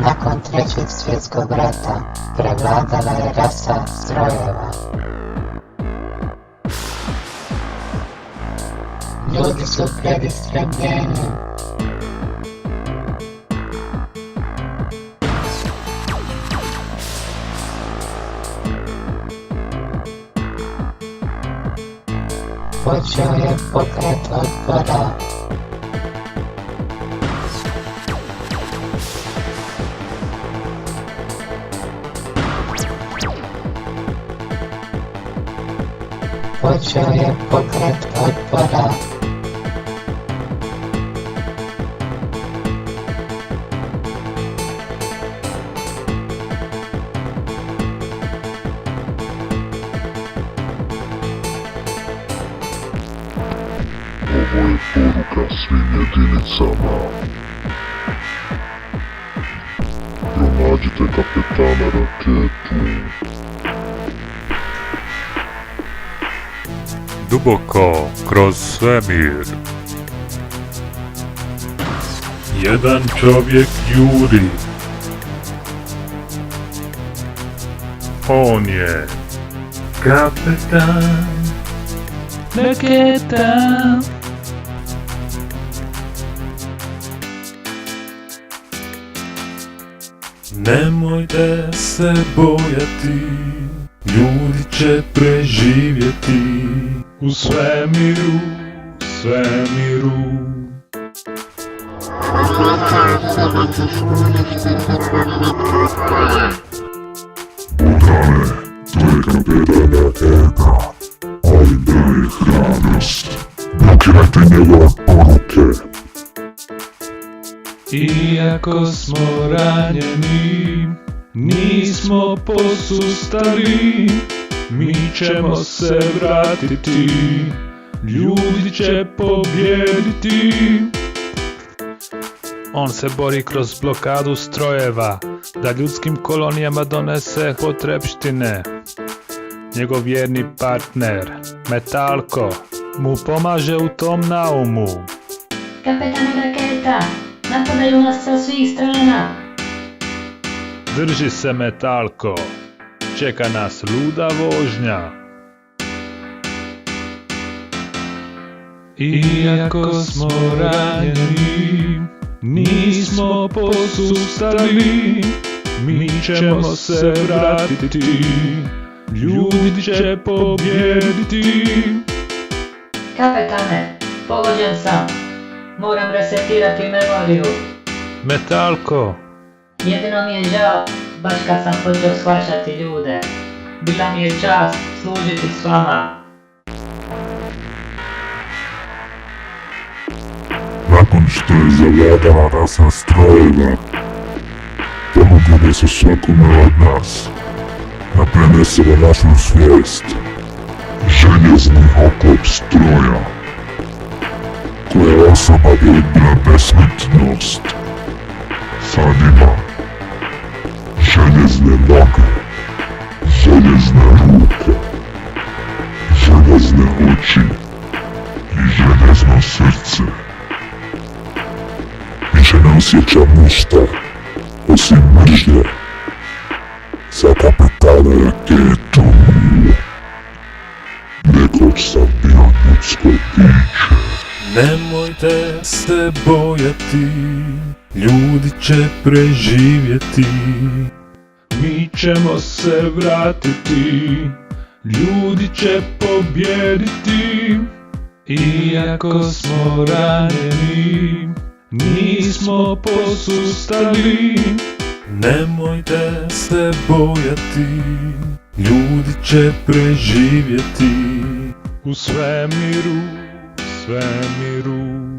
Nakon Trećeg svjetskog rata prevladala je rasa strojeva. Ljudi su pred istrebljenjem. Počeo je pokret otpora. Počeo je pokret otpora. Ovo je poruka svim jedinicama. Pronađite kapetana Raketu. Duboko kroz svemir. Jedan čovjek juri. On je kapetan Raketa. Nemojte se bojati, ljudi će preživjeti u svemiru, svemiru. Bogdane, to je kapetana Ega, ali daje hrabrost. Blokirajte njegove poruke. Iako smo ranjeni, nismo posustali, mi ćemo se vratiti, ljudi će pobijediti. On se bori kroz blokadu strojeva, da ljudskim kolonijama donese potrepštine. Njegov vjerni partner, Metalko, mu pomaže u tom naumu. Kapetane Raketa, napadaju nas sa svih strana. Drži se, Metalko, čeka nas luda vožnja. Iako smo ranjeni, nismo posustali, mi ćemo se vratiti, ljudi će pobijediti. Kapetane, pogođen sam. Moram resetirati memoriju. Metalko, Jedino mi je žao, baš kad sam počeo shvaćati ljude. Bila mi je čast služiti s vama. Nakon što je zavladala rasa strojeva, pomogli su svakome od nas da prenesemo našu svijest. Željezni oklop stroja, koja osoba bi odbila besmrtnost, sad ima željezne noge, željezne ruke, željezne oči i željezno srce. Više ne osjećam ništa, osim mržnje za kapetana Raketu. Nekoć sam bio ljudsko biće. nemojte se bojati, ljudi će preživjeti. Mi ćemo se vratiti, ljudi će pobijediti. Iako smo ranjeni, nismo posustali. Nemojte se bojati, ljudi će preživjeti u svemiru, svemiru.